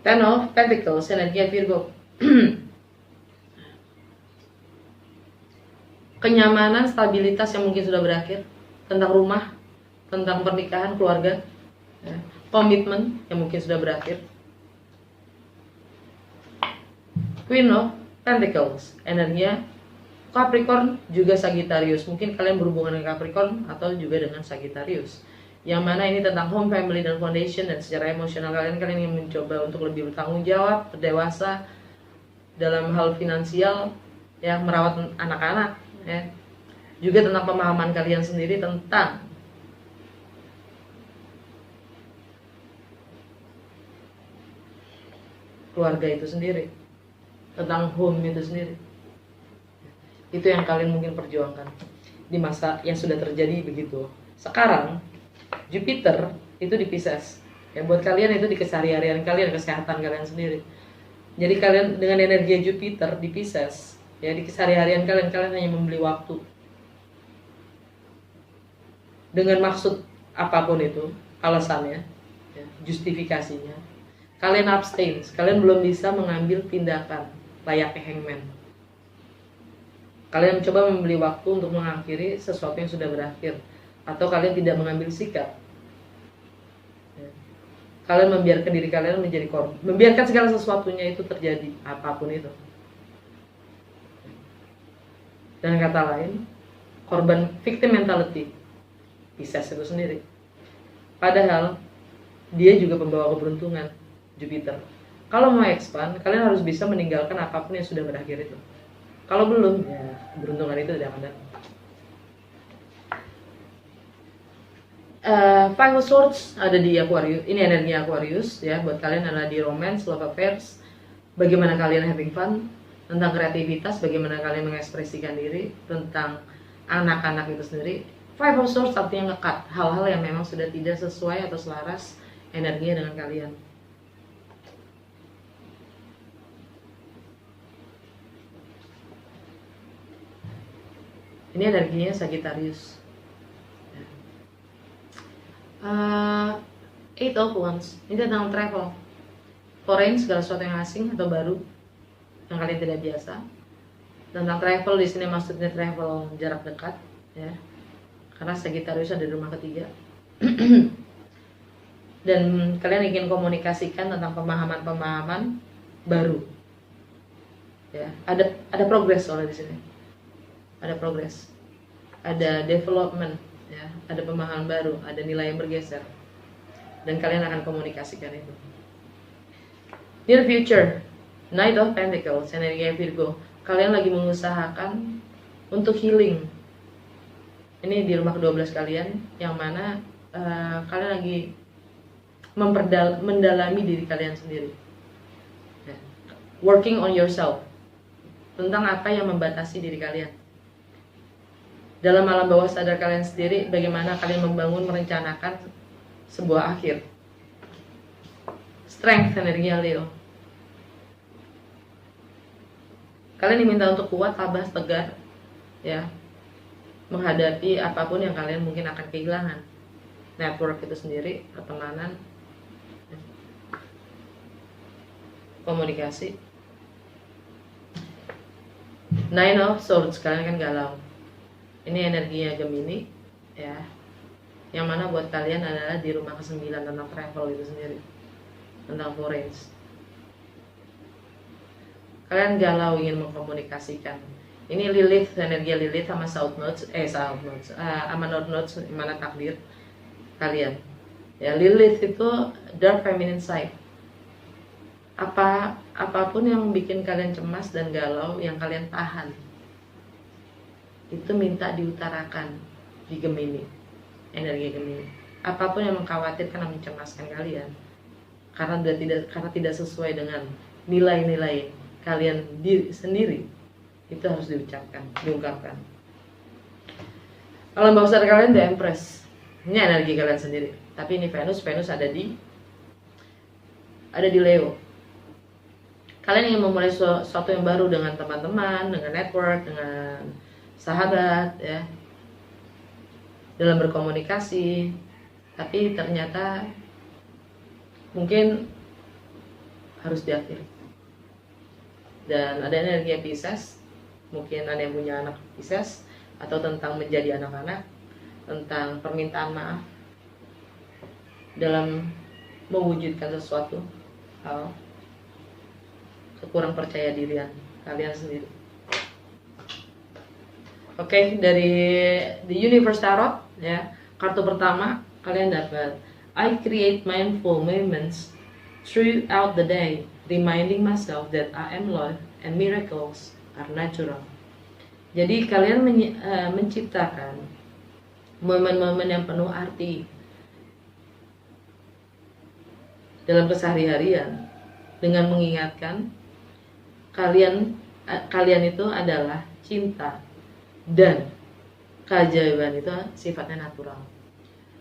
Ten of Pentacles, energi Virgo. Kenyamanan, stabilitas yang mungkin sudah berakhir, tentang rumah, tentang pernikahan, keluarga, ya. Komitmen yang mungkin sudah berakhir. Queen of Pentacles, energinya Capricorn juga Sagittarius. Mungkin kalian berhubungan dengan Capricorn atau juga dengan Sagittarius, yang mana ini tentang home, family, dan foundation. Dan secara emosional kalian ingin mencoba untuk lebih bertanggung jawab, berdewasa dalam hal finansial, ya, merawat anak-anak, ya. Juga tentang pemahaman kalian sendiri tentang keluarga itu sendiri, tentang home itu sendiri. Itu yang kalian mungkin perjuangkan di masa yang sudah terjadi begitu. Sekarang Jupiter itu di Pisces. Ya, buat kalian itu di keseharian kalian, kesehatan kalian sendiri. Jadi kalian dengan energi Jupiter di Pisces, ya, di keseharian kalian hanya membeli waktu. Dengan maksud apapun itu, alasannya, ya, justifikasinya. Kalian abstain, kalian belum bisa mengambil tindakan layaknya hangman. Kalian mencoba membeli waktu untuk mengakhiri sesuatu yang sudah berakhir, atau kalian tidak mengambil sikap. Kalian membiarkan diri kalian menjadi korban, membiarkan segala sesuatunya itu terjadi, apapun itu. Dan kata lain, korban, victim mentality, Pisces itu sendiri. Padahal dia juga pembawa keberuntungan, Jupiter. Kalau mau expand, kalian harus bisa meninggalkan apapun yang sudah berakhir itu. Kalau belum, ya keberuntungan itu tidak akan datang. Five of Swords ada di Aquarius. Ini energi Aquarius, ya. Buat kalian adalah di romance, love affairs. Bagaimana kalian having fun, tentang kreativitas, bagaimana kalian mengekspresikan diri, tentang anak-anak itu sendiri. Five of Swords artinya ngekat hal-hal yang memang sudah tidak sesuai atau selaras energinya dengan kalian. Ini energinya Sagittarius. Eight of Wands, ini tentang travel, foreign, segala sesuatu yang asing atau baru yang kalian tidak biasa. Tentang travel di sini maksudnya travel jarak dekat, ya, karena Sagittarius ada di rumah ketiga. Dan kalian ingin komunikasikan tentang pemahaman-pemahaman baru, ya. Ada progres soalnya di sini. Ada progres, ada development, ya, ada pemahaman baru, ada nilai yang bergeser, dan kalian akan komunikasikan itu. Near future, Knight of Pentacles, energi Virgo. Kalian lagi mengusahakan untuk healing. Ini di rumah ke-12 kalian, yang mana kalian lagi mendalami diri kalian sendiri, ya. Working on yourself, tentang apa yang membatasi diri kalian. Dalam alam bawah sadar kalian sendiri, bagaimana kalian membangun, merencanakan sebuah akhir. Strength, energi Leo. Kalian diminta untuk kuat, tabah, tegar, ya, menghadapi apapun yang kalian mungkin akan kehilangan. Network itu sendiri, pertemanan, komunikasi. Nine of Swords, kalian kan galau. Ini energinya Gemini, ya, yang mana buat kalian adalah di rumah ke-9 tentang travel itu sendiri, tentang foreign. kalian galau ingin mengkomunikasikan. Ini Lilith, energi Lilith sama South Nodes, sama North Nodes, mana takdir kalian. Ya, Lilith itu dark feminine side. Apapun yang bikin kalian cemas dan galau, yang kalian tahan, itu minta diutarakan di Gemini, energi Gemini. Apapun yang mengkhawatirkan dan mencemaskan kalian, karena tidak sesuai dengan nilai-nilai kalian sendiri, itu harus diucapkan, diungkapkan. Alam bawah sadar kalian The Empress, ini energi kalian sendiri. Tapi ini Venus ada di Leo. Kalian ingin memulai sesuatu yang baru dengan teman-teman, dengan network, dengan sahabat, ya, dalam berkomunikasi. Tapi ternyata mungkin harus diakhiri. Dan ada energi Pisces, mungkin ada yang punya anak Pisces, atau tentang menjadi anak-anak, tentang permintaan maaf dalam mewujudkan sesuatu hal, kekurang percaya dirian kalian sendiri. Oke, dari The Universe Tarot, ya, kartu pertama kalian dapat I create mindful moments throughout the day, reminding myself that I am loved and miracles are natural. Jadi kalian menciptakan momen-momen yang penuh arti dalam keseharian dengan mengingatkan kalian itu adalah cinta dan keajaiban itu sifatnya natural.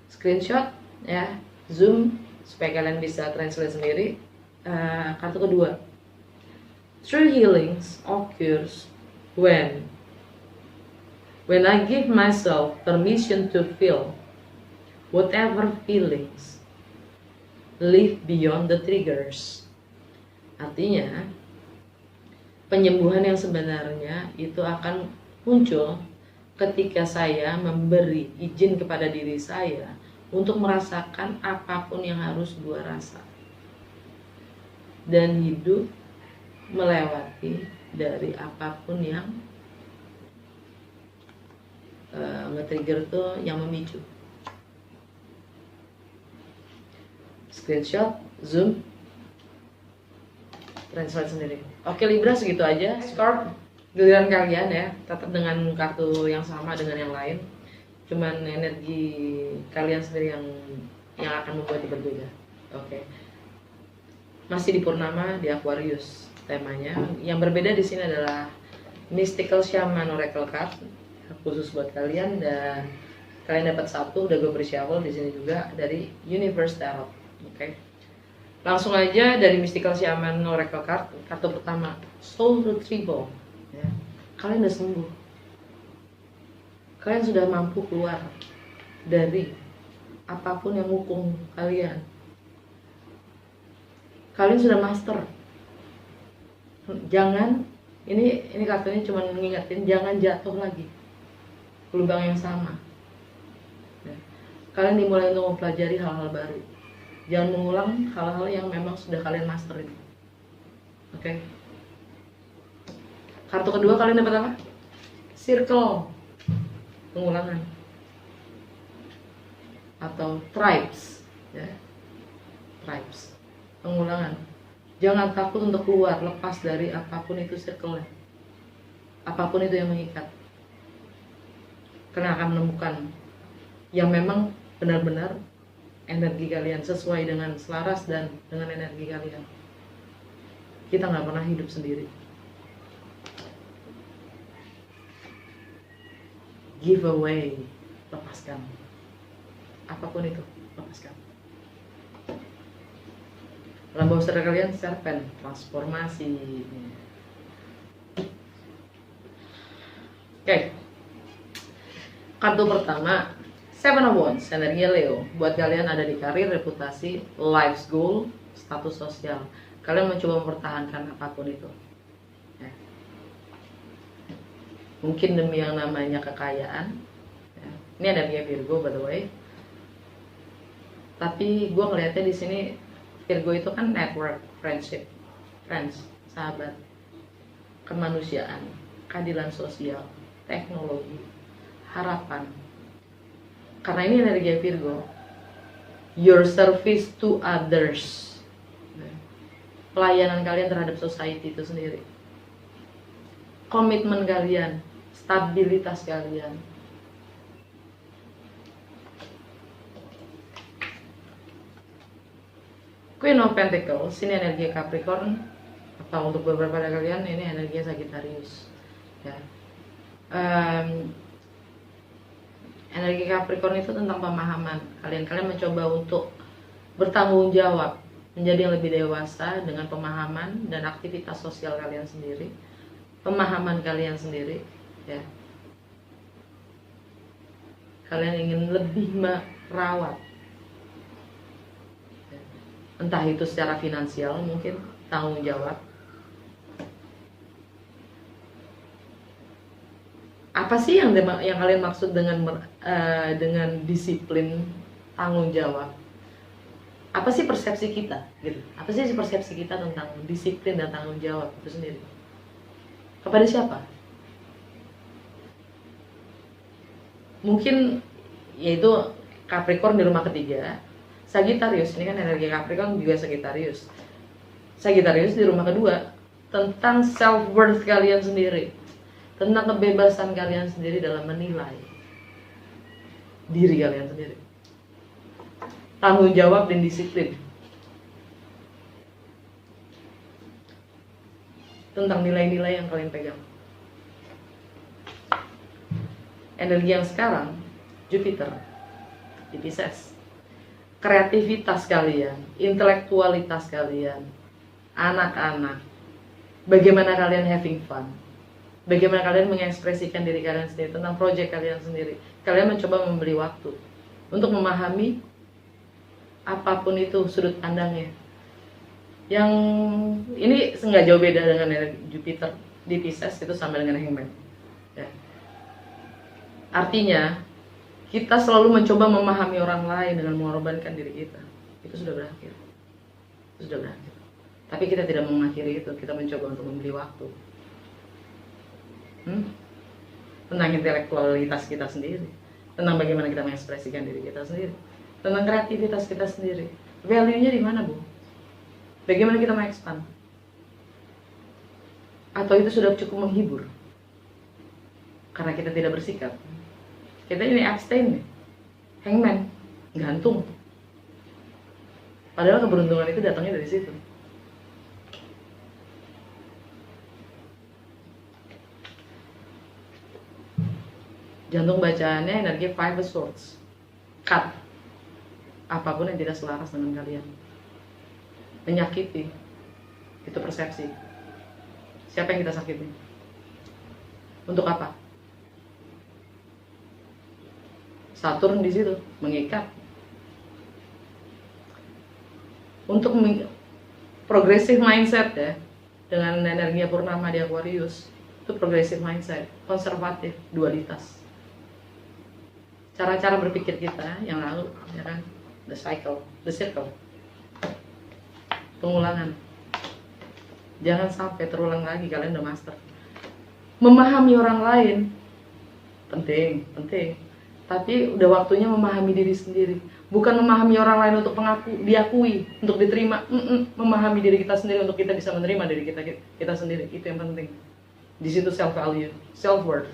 Screenshot, ya, zoom supaya kalian bisa translate sendiri. Kartu kedua, true healings occurs when I give myself permission to feel whatever feelings live beyond the triggers. Artinya, penyembuhan yang sebenarnya itu akan muncul ketika saya memberi izin kepada diri saya untuk merasakan apapun yang harus gue rasa dan hidup melewati dari apapun yang nge-trigger tuh, yang memicu. Screenshot, zoom, translate sendiri. Oke, Libra, segitu aja. Scorp, giliran kalian, ya, tetap dengan kartu yang sama dengan yang lain, cuman energi kalian sendiri yang akan membuat berbeda. Oke, masih di Purnama di Aquarius temanya. Yang berbeda di sini adalah Mystical Shaman Oracle Card khusus buat kalian, dan kalian dapat satu, udah gue beri shuffle di sini juga dari Universe Tarot. Oke. Langsung aja dari Mystical Shaman Oracle Card, kartu pertama, Soul Retrieval. Ya. Kalian udah sembuh. Kalian sudah mampu keluar dari apapun yang menghukum kalian. Kalian sudah master. Jangan, ini kartunya cuma ngingetin, jangan jatuh lagi ke lubang yang sama. Ya. Kalian dimulai untuk mempelajari hal-hal baru. Jangan mengulang hal-hal yang memang sudah kalian masterin. Oke. Kartu kedua kalian dapat apa? Circle, pengulangan, atau tribes, ya. Tribes, pengulangan. Jangan takut untuk keluar, lepas dari apapun itu circle-nya, apapun itu yang mengikat. Karena akan menemukan yang memang benar-benar energi kalian sesuai dengan selaras dan dengan energi kalian. Kita nggak pernah hidup sendiri. Give away, lepaskan. Apapun itu, lepaskan. Alam bawah sadar kalian, serpent, transformasi. Oke. Kartu pertama, Seven of Wands, energi Leo. Buat kalian ada di karir, reputasi, life's goal, status sosial. Kalian mencoba mempertahankan apapun itu. Ya. Mungkin demi yang namanya kekayaan. Ya. Ini energi Virgo, by the way. Tapi gue ngelihatnya di sini Virgo itu kan network, friendship, friends, sahabat. kemanusiaan, keadilan sosial, teknologi, harapan. Karena ini energi Virgo, your service to others, pelayanan kalian terhadap society itu sendiri, komitmen kalian, stabilitas kalian. Queen of Pentacles, ini energi Capricorn, atau untuk beberapa dari kalian ini energi Sagittarius. Ya. Energi Capricorn itu tentang pemahaman. Kalian mencoba untuk bertanggung jawab, menjadi yang lebih dewasa dengan pemahaman dan aktivitas sosial kalian sendiri, pemahaman kalian sendiri. Ya. Kalian ingin lebih merawat, entah itu secara finansial, mungkin tanggung jawab. Apa sih yang kalian maksud dengan disiplin, tanggung jawab? Apa sih persepsi kita gitu? Apa sih persepsi kita tentang disiplin dan tanggung jawab itu sendiri? Kepada siapa? Mungkin yaitu Capricorn di rumah ketiga, Sagittarius, ini kan energi Capricorn juga Sagittarius. Sagittarius di rumah kedua, tentang self worth kalian sendiri, tentang kebebasan kalian sendiri dalam menilai diri kalian sendiri, tanggung jawab dan disiplin, tentang nilai-nilai yang kalian pegang. Energi yang sekarang Jupiter di Pisces, kreativitas kalian, intelektualitas kalian, anak-anak, bagaimana kalian having fun, bagaimana kalian mengekspresikan diri kalian sendiri, tentang proyek kalian sendiri. Kalian mencoba memberi waktu untuk memahami apapun itu sudut pandangnya. Yang ini nggak jauh beda dengan Jupiter di Pisces, itu sama dengan Hangman. Ya. Artinya kita selalu mencoba memahami orang lain dengan mengorbankan diri kita. Itu sudah berakhir. Itu sudah berakhir. Tapi kita tidak mengakhiri itu. Kita mencoba untuk membeli waktu. Tentang intelektualitas kita sendiri. Tentang bagaimana kita mengekspresikan diri kita sendiri. Tentang kreativitas kita sendiri. Value-nya di mana, Bu? Bagaimana kita mengekspan? Atau itu sudah cukup menghibur? Karena kita tidak bersikap. Kita ini abstain nih, Hangman, gantung. Padahal keberuntungan itu datangnya dari situ. Jantung bacaannya energi Five of Swords, cut. Apapun yang tidak selaras dengan kalian, menyakiti, itu persepsi. Siapa yang kita sakiti? Untuk apa? Saturn di situ mengikat. Untuk progressive mindset ya, dengan energi purnama di Aquarius, itu progressive mindset, konservatif, dualitas. Cara-cara berpikir kita yang lalu, ya kan, the circle, pengulangan. Jangan sampai terulang lagi, kalian udah master. Memahami orang lain penting. Tapi udah waktunya memahami diri sendiri. Bukan memahami orang lain untuk diakui, untuk diterima. Memahami diri kita sendiri untuk kita bisa menerima diri kita sendiri. Itu yang penting. Di situ self value, self worth.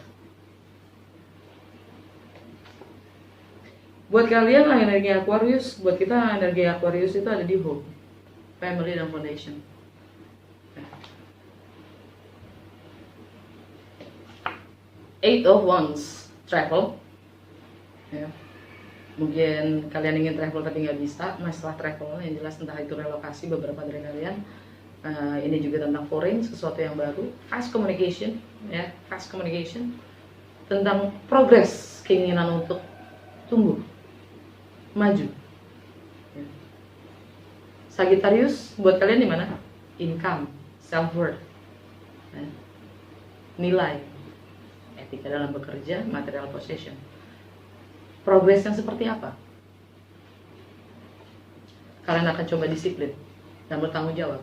Buat kalian lah energi Aquarius, buat kita energi Aquarius itu ada di home, family dan foundation. Eight of Wands, travel. Ya. Mungkin kalian ingin travel tapi nggak bisa, masalah travel yang jelas entah itu relokasi beberapa dari kalian. Ini juga tentang foreign, sesuatu yang baru, fast communication, ya, fast communication, tentang progress, keinginan untuk tumbuh, maju. Ya. Sagittarius buat kalian di mana? Income, self worth, ya. Nilai, etika dalam bekerja, material possession. Progres yang seperti apa? Kalian akan coba disiplin dan bertanggung jawab.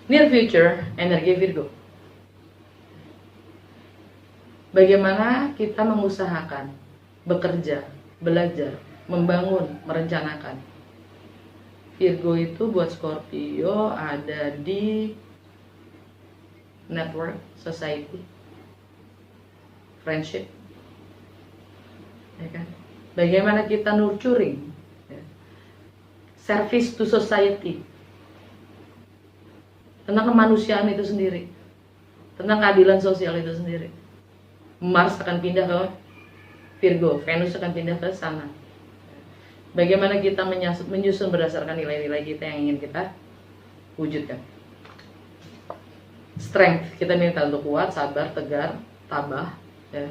Near future, energi Virgo. Bagaimana kita mengusahakan, bekerja, belajar, membangun, merencanakan. Virgo itu buat Scorpio ada di network, society, friendship, ya kan? Bagaimana kita nurturing, ya. Service to society, tentang kemanusiaan itu sendiri, tentang keadilan sosial itu sendiri. Mars akan pindah ke Virgo, Venus akan pindah ke sana. Bagaimana kita menyusun berdasarkan nilai-nilai kita yang ingin kita wujudkan. Strength, kita minta untuk kuat, sabar, tegar, tabah, ya.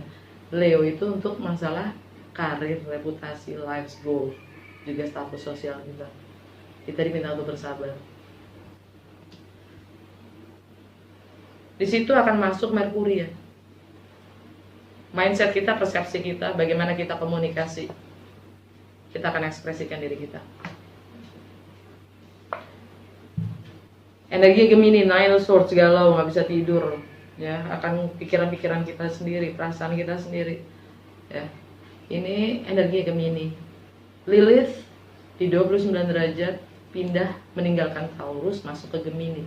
Leo itu untuk masalah karir, reputasi, life goal, juga status sosial kita. Kita diminta untuk bersabar. Di situ akan masuk Merkuri, ya. Mindset kita, persepsi kita, bagaimana kita komunikasi. Kita akan ekspresikan diri kita. Energi Gemini, Nine of Swords, galau, nggak bisa tidur, ya. Akan pikiran-pikiran kita sendiri, perasaan kita sendiri, ya. Ini energi Gemini. Lilith di 29 derajat pindah meninggalkan Taurus masuk ke Gemini.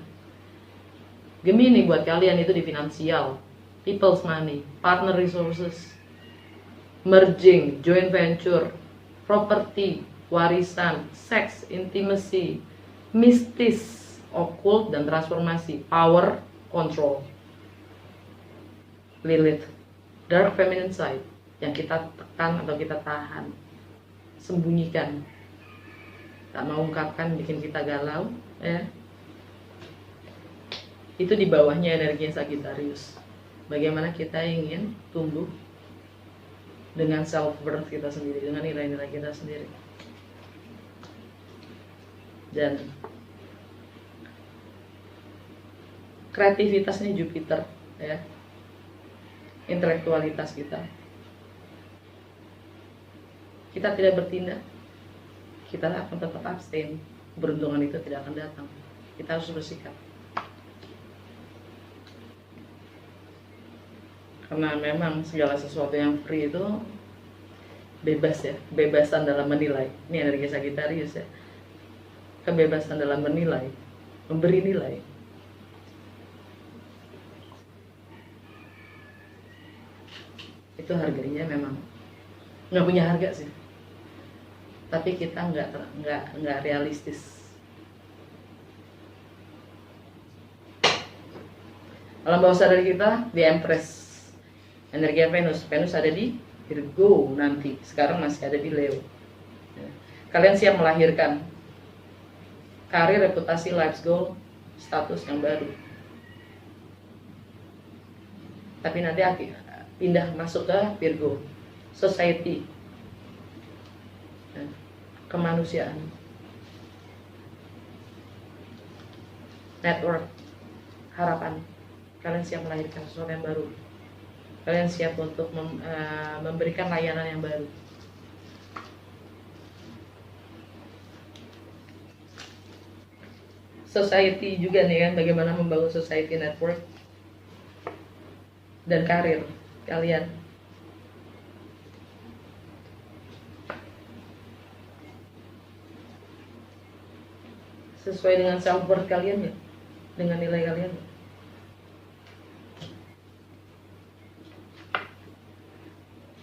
Gemini buat kalian itu di finansial, people's money, partner resources, merging, joint venture, property, warisan, seks, intimacy, mistis, occult, dan transformasi, power, control. Lilith, dark feminine side, yang kita tekan atau kita tahan, sembunyikan, tak mau ungkapkan, bikin kita galau, ya. Itu di bawahnya energi Sagittarius. Bagaimana kita ingin tumbuh dengan self worth kita sendiri, dengan nilai-nilai kita sendiri. Dan kreativitasnya Jupiter, ya. Intelektualitas kita. Kita tidak bertindak, kita akan tetap abstain. Keberuntungan itu tidak akan datang. Kita harus bersikap. Karena memang segala sesuatu yang free itu bebas, ya. Kebebasan dalam menilai. Ini energi Sagittarius, ya. Kebebasan dalam menilai, memberi nilai. Itu harganya memang nggak punya harga sih. Tapi kita nggak realistis. Alam bawah sadar kita di Empress. Energi Venus, Venus ada di Virgo nanti, sekarang masih ada di Leo. Kalian siap melahirkan karir, reputasi, life goal, status yang baru. Tapi nanti pindah masuk ke Virgo, society, kemanusiaan, network, harapan. Kalian siap melahirkan sesuatu yang baru. Kalian siap untuk memberikan layanan yang baru. Society juga nih kan, bagaimana membangun society network dan karir kalian. Sesuai dengan self worth kalian, ya, dengan nilai kalian.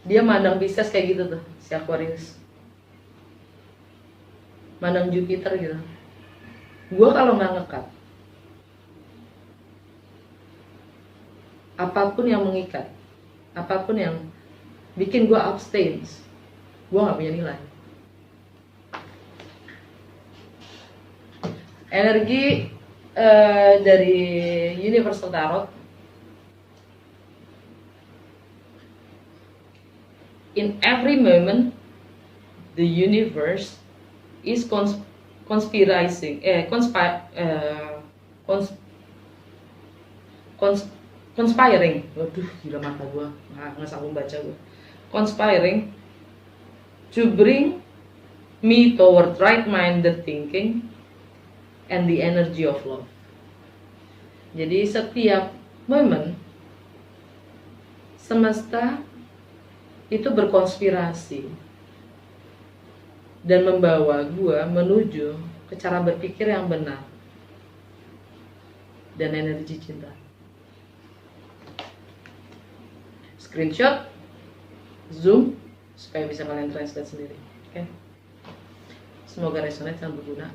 Dia mandang Pisces kayak gitu tuh, si Aquarius. Mandang Jupiter gitu. Gue kalau nggak ngekat, apapun yang mengikat, apapun yang bikin gue abstain, gue nggak punya nilai. Energi dari Universal Tarot. In every moment, the universe is conspiring. Waduh, gila mata gue, nggak sanggup baca gue. Conspiring to bring me toward right-minded thinking and the energy of love. Jadi setiap momen semesta itu berkonspirasi dan membawa gua menuju ke cara berpikir yang benar dan energi cinta. Screenshot, zoom, supaya bisa kalian translate sendiri. Oke? Semoga resonate dan berguna.